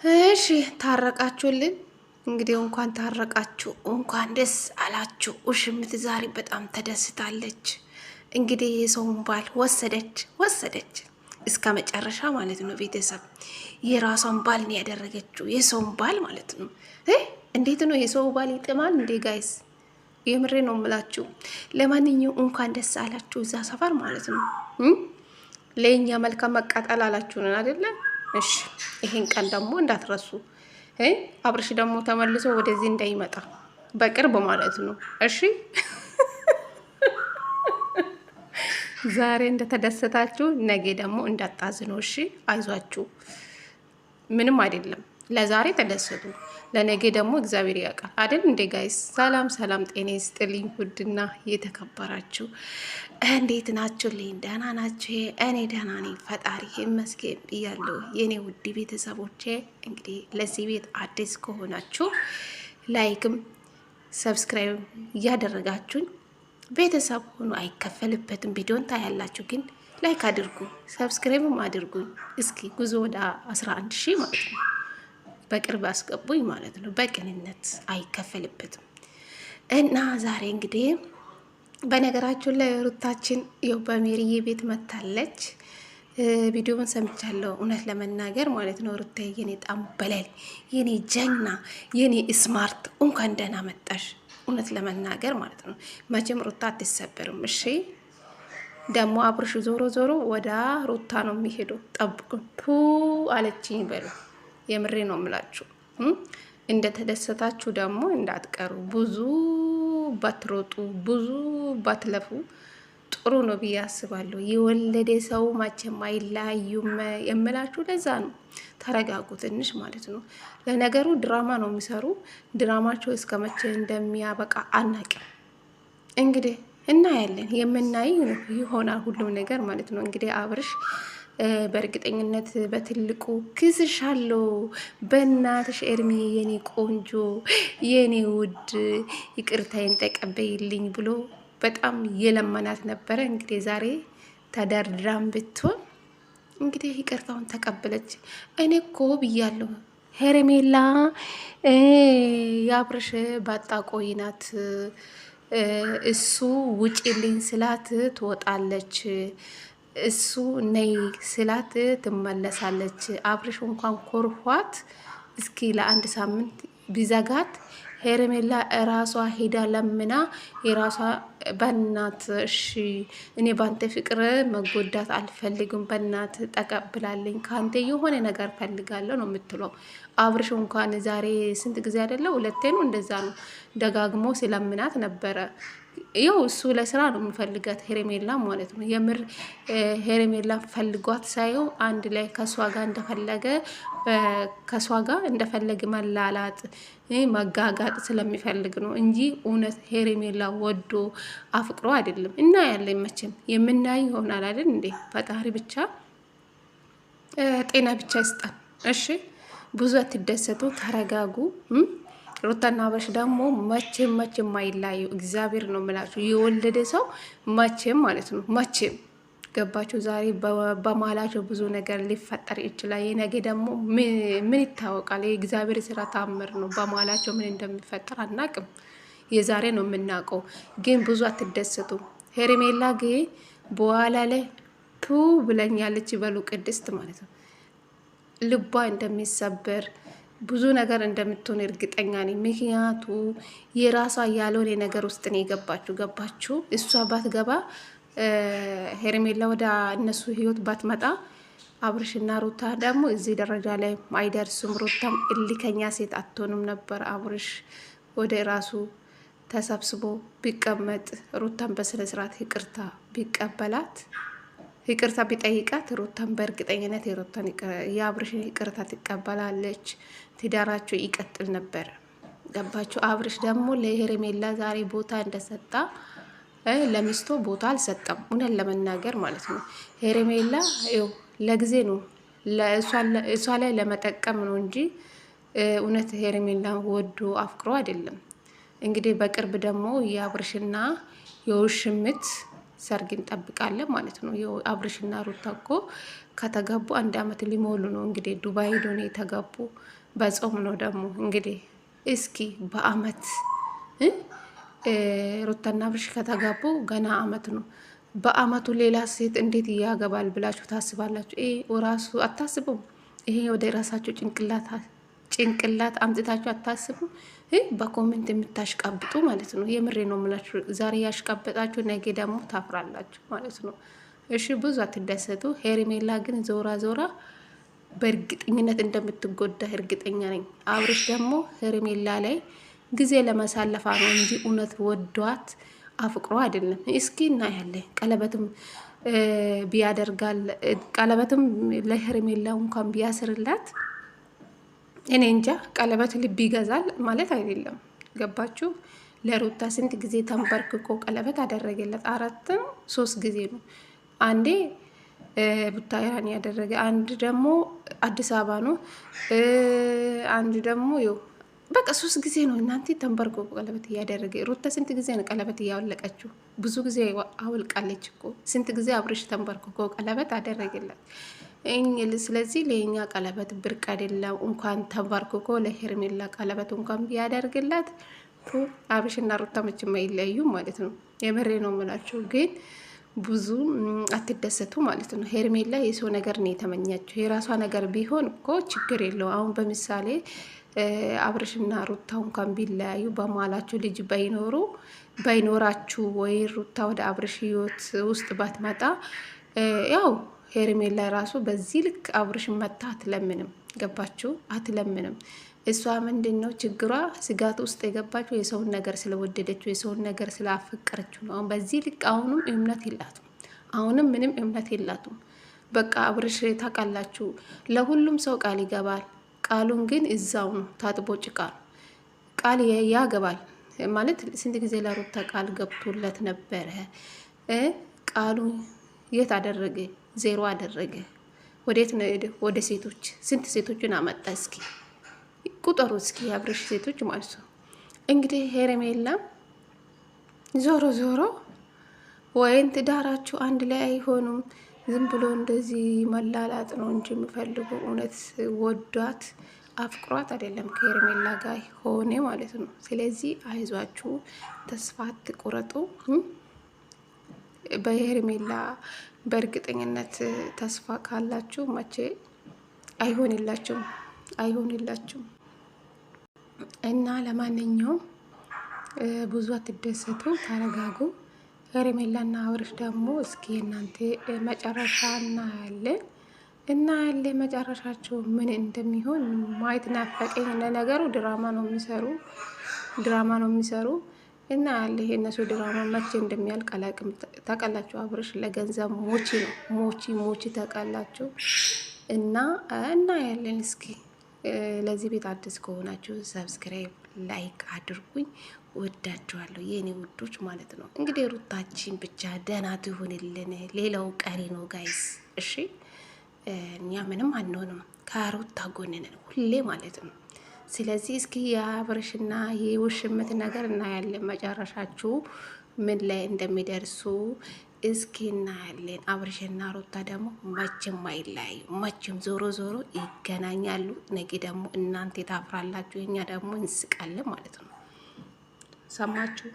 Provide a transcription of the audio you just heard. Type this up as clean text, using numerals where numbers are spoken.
እሺ ታረቃችሁልን። እንግዲህ እንኳን ታረቃችሁ፣ እንኳን ደስ አላችሁ። ውሽምት ዛሬ በጣም ተደስታለች። እንግዲህ የሰውን ባል ወሰደች እስከ መጨረሻ ማለት ነው። ቤተሰብ የራሷን ባል ነው ያደረገችው፣ የሰውን ባል ማለት ነው። እንዴት ነው የሰው ባል ይጥማል እንዴ ጋይስ? የምሬ ነው የምላችሁ። ለማንኛውም እንኳን ደስ አላችሁ እዛ ሰፈር ማለት ነው። ለእኛ መልካም መቃጠል አላችሁንን አይደለ? እሺ ይሄን ቀን ደግሞ እንዳትረሱ። አብርሽ ደግሞ ተመልሶ ወደዚህ እንዳይመጣ በቅርብ ማለት ነው። እሺ ዛሬ እንደተደሰታችሁ ነገ ደግሞ እንዳታዝኑ። እሺ አይዟችሁ፣ ምንም አይደለም። ለዛሬ ተደሰቱ፣ ለነገ ደግሞ እግዚአብሔር ያውቃል አይደል እንዴ ጋይስ? ሰላም ሰላም፣ ጤና ይስጥልኝ ውድና የተከበራችሁ እንዴት ናችሁልኝ? ደህና ናችሁ? እኔ ደህና ነኝ፣ ፈጣሪ ይመስገን ብያለሁ የኔ ውድ ቤተሰቦቼ። እንግዲህ ለዚህ ቤት አዲስ ከሆናችሁ ላይክም ሰብስክራይብ እያደረጋችሁኝ ቤተሰብ ሆኖ አይከፈልበትም። ቪዲዮን ታያላችሁ ግን ላይክ አድርጉ፣ ሰብስክራይብም አድርጉኝ። እስኪ ጉዞ ወደ 11 ሺህ ማለት ነው በቅርብ አስገቡኝ ማለት ነው። በቅንነት አይከፈልበትም። እና ዛሬ እንግዲህ በነገራችሁ ላይ ሩታችን ያው በሜሪዬ ቤት መታለች። ቪዲዮውን ሰምቻለሁ እውነት ለመናገር ማለት ነው። ሩታዬ የኔ ጣምበለል፣ የኔ ጀግና፣ የኔ ስማርት እንኳን ደህና መጣሽ። እውነት ለመናገር ማለት ነው። መቼም ሩታ አትሰበርም። እሺ ደግሞ አብርሽ ዞሮ ዞሮ ወደ ሩታ ነው የሚሄደው። ጠብቁን ቱ አለችኝ በሉ። የምሬ ነው የምላችሁ። እንደተደሰታችሁ ደግሞ እንዳትቀሩ። ብዙ ባትሮጡ፣ ብዙ ባትለፉ ጥሩ ነው ብዬ አስባለሁ። የወለደ ሰው መቼም አይለያዩም የምላችሁ ለዛ ነው። ተረጋጉ ትንሽ ማለት ነው። ለነገሩ ድራማ ነው የሚሰሩ። ድራማቸው እስከ መቼ እንደሚያበቃ አናቅም። እንግዲህ እናያለን። የምናይ ይሆናል ሁሉም ነገር ማለት ነው። እንግዲህ አብርሽ በእርግጠኝነት በትልቁ ክስሻለሁ፣ በእናትሽ ኤርሚ የኔ ቆንጆ የኔ ውድ ይቅርታዬን ተቀበይልኝ ብሎ በጣም የለመናት ነበረ። እንግዲህ ዛሬ ተደርድራም ብትሆን እንግዲህ ይቅርታውን ተቀበለች። እኔ እኮ ብያለሁ ሄርሜላ የአብርሽ ባጣ ቆይናት፣ እሱ ውጪልኝ ስላት ትወጣለች፣ እሱ ነይ ስላት ትመለሳለች። አብርሽ እንኳን ኮርኋት እስኪ ለአንድ ሳምንት ቢዘጋት ሄርሜላ እራሷ ሄዳ ለምና የራሷ በናት እሺ እኔ ባንተ ፍቅር መጎዳት አልፈልግም፣ በናት ተቀብላለኝ፣ ካንተ የሆነ ነገር ፈልጋለሁ ነው የምትለው። አብርሽ እንኳን ዛሬ ስንት ጊዜ አይደለ? ሁለቴ ነው እንደዛ ነው ደጋግሞ ስለምናት ነበረ። ያው እሱ ለስራ ነው የሚፈልጋት ሄርሜላ ማለት ነው። የምር ሄርሜላ ፈልጓት ሳይው አንድ ላይ ከሷ ጋር እንደፈለገ መላላጥ መጋጋጥ ስለሚፈልግ ነው እንጂ እውነት ሄርሜላ ወዶ አፍቅሮ አይደለም። እና ያለ መቼም የምናይ ይሆናል አይደል እንዴ? ፈጣሪ ብቻ ጤና ብቻ ይስጣን። እሺ ብዙ አትደሰቱ፣ ተረጋጉ። ሩታና አብርሽ ደግሞ መቼም አይለያዩ። እግዚአብሔር ነው የምላችሁ። የወለደ ሰው መቼም ማለት ነው መቼም ገባችሁ። ዛሬ በማላቸው ብዙ ነገር ሊፈጠር ይችላል። የነገ ደግሞ ምን ይታወቃል? የእግዚአብሔር ስራ ታምር ነው። በማላቸው ምን እንደሚፈጠር አናቅም። የዛሬ ነው የምናውቀው። ግን ብዙ አትደሰቱ። ሄርሜላ ግን በኋላ ላይ ቱ ብለኛለች ይበሉ ቅድስት ማለት ነው። ልቧ እንደሚሰበር ብዙ ነገር እንደምትሆን እርግጠኛ ነኝ። ምክንያቱ የራሷ ያልሆነ ነገር ውስጥ ነው ገባችሁ። እሷ ባትገባ ሄርሜላ ወደ እነሱ ህይወት ባትመጣ አብርሽና ሩታ ደግሞ እዚህ ደረጃ ላይ አይደርሱም። ሩታም እልከኛ ሴት አትሆንም ነበር። አብርሽ ወደ ራሱ ተሰብስቦ ቢቀመጥ፣ ሩታም በስነስርዓት ይቅርታ ቢቀበላት፣ ይቅርታ ቢጠይቃት ሩታን በእርግጠኝነት የአብርሽን ይቅርታ ትቀበላለች። ትዳራቸው ይቀጥል ነበር። ገባችሁ። አብርሽ ደግሞ ለሄርሜላ ዛሬ ቦታ እንደሰጣ ለሚስቶ ቦታ አልሰጠም። እውነት ለመናገር ማለት ነው። ሄርሜላ ለጊዜ ነው እሷ ላይ ለመጠቀም ነው እንጂ እውነት ሄርሜላ ወዶ አፍቅሮ አይደለም። እንግዲህ በቅርብ ደግሞ የአብርሽና የውሽምት ሰርግ እንጠብቃለን ማለት ነው። አብርሽና ሩታ እኮ ከተገቡ 1 አመት ሊሞሉ ነው። እንግዲህ ዱባይ ሄዶ ነው የተገቡ። በጾም ነው ደግሞ እንግዲህ እስኪ በአመት ሩታና አብርሽ ከተጋቡ ገና አመት ነው። በአመቱ ሌላ ሴት እንዴት እያገባል ብላችሁ ታስባላችሁ? ይሄ ራሱ አታስቡም? ይሄ ወደ ራሳችሁ ጭንቅላት አምጥታችሁ አታስቡም? በኮሜንት የምታሽቃብጡ ማለት ነው። የምሬ ነው የምላችሁ። ዛሬ ያሽቃበጣችሁ ነገ ደግሞ ታፍራላችሁ ማለት ነው። እሺ ብዙ አትደሰቱ። ሄርሜላ ግን ዞራ ዞራ በእርግጠኝነት እንደምትጎዳ እርግጠኛ ነኝ። አብርሽ ደግሞ ሄርሜላ ላይ ጊዜ ለመሳለፋ ነው እንጂ እውነት ወዷት አፍቅሮ አይደለም። እስኪ እናያለን። ቀለበትም ቢያደርጋል ቀለበትም ለሄርሜላ እንኳን ቢያስርላት እኔ እንጃ። ቀለበት ልብ ይገዛል ማለት አይደለም። ገባችሁ? ለሩታ ስንት ጊዜ ተንበርክኮ ቀለበት አደረገለት? 3 ጊዜ ነው። አንዴ ቡታየራን ያደረገ፣ አንድ ደግሞ አዲስ አበባ ነው፣ አንድ ደግሞ በቃ 3 ጊዜ ነው እናንተ ተንበርክኮ ቀለበት እያደረገ። ሩታ ስንት ጊዜ ነው ቀለበት እያወለቀችው? ብዙ ጊዜ አውልቃለች እኮ። ስንት ጊዜ አብርሽ ተንበርክኮ ቀለበት አደረገላት። ስለዚህ ለኛ ቀለበት ብርቅ አይደለም። እንኳን ተንበርክኮ ለሄርሜላ ቀለበት እንኳን ቢያደርግላት አብርሽና ሩታ መቼም አይለያዩም ማለት ነው። የምሬ ነው የምላችሁ። ግን ብዙ አትደሰቱ ማለት ነው። ሄርሜላ የሰው ነገር ነው የተመኛችሁ። የራሷ ነገር ቢሆን እኮ ችግር የለው። አሁን በምሳሌ አብርሽና ሩታ እንኳን ቢለያዩ በማላችሁ ልጅ ባይኖራችሁ ወይ ሩታ ወደ አብርሽ ህይወት ውስጥ ባትመጣ ያው ሄርሜላ ራሱ በዚህ ልክ አብርሽን መታ አትለምንም። ገባችሁ? አትለምንም። እሷ ምንድን ነው ችግሯ? ስጋት ውስጥ የገባችው የሰውን ነገር ስለወደደችው የሰውን ነገር ስላፈቀረችው ነው። አሁን በዚህ ልክ አሁንም እምነት የላትም። አሁንም ምንም እምነት የላትም። በቃ አብርሽ ታውቃላችሁ፣ ለሁሉም ሰው ቃል ይገባል። ቃሉን ግን እዛው ነው ታጥቦ ጭቃ ቃል ያገባል ማለት። ስንት ጊዜ ለሩታ ቃል ገብቶለት ነበረ። ቃሉ የት አደረገ? ዜሮ አደረገ። ወዴት ነው ሄደ? ወደ ሴቶች። ስንት ሴቶችን አመጣ? እስኪ ቁጠሩ እስኪ አብርሽ ሴቶች ማለት ነው። እንግዲህ ሄርሜላ ዞሮ ዞሮ ወይን ትዳራችሁ አንድ ላይ አይሆኑም። ዝም ብሎ እንደዚህ መላላጥ ነው እንጂ የሚፈልጉ እውነት ወዷት አፍቅሯት አይደለም ከሄርሜላ ጋር ሆነ ማለት ነው። ስለዚህ አይዟችሁ፣ ተስፋ አትቁረጡ። በሄርሜላ በእርግጠኝነት ተስፋ ካላችሁ መቼ አይሆንላችሁም። እና ለማንኛውም ብዙ አትደሰቱ፣ ተረጋጉ። ሄርሜላና አብርሽ ደግሞ እስኪ እናንተ መጨረሻ እናያለን መጨረሻቸው ምን እንደሚሆን ማየት ናፈቀኝ። ለነገሩ ድራማ ነው የሚሰሩ እና ያለ የእነሱ ድራማ መቼ እንደሚያልቅ አላውቅም። ታውቃላችሁ አብርሽ ለገንዘብ ሞቺ ታውቃላችሁ። እና ያለን እስኪ ለዚህ ቤት አዲስ ከሆናችሁ ሰብስክራይብ ላይክ አድርጉኝ። ወዳችኋለሁ የኔ ውዶች ማለት ነው። እንግዲህ ሩታችን ብቻ ደህና ትሆንልን፣ ሌላው ቀሪ ነው ጋይስ። እሺ እኛ ምንም አንሆንም፣ ከሩታ ጎን ነን ሁሌ ማለት ነው። ስለዚህ እስኪ የአብርሽና የውሽምት ነገር እናያለን፣ መጨረሻችሁ ምን ላይ እንደሚደርሱ እስኪ እናያለን። አብርሽና ሩታ ደግሞ መቼም አይለያዩ፣ መቼም ዞሮ ይገናኛሉ። ነገ ደግሞ እናንተ ታፍራላችሁ፣ እኛ ደግሞ እንስቃለን ማለት ነው። ሰማችሁ?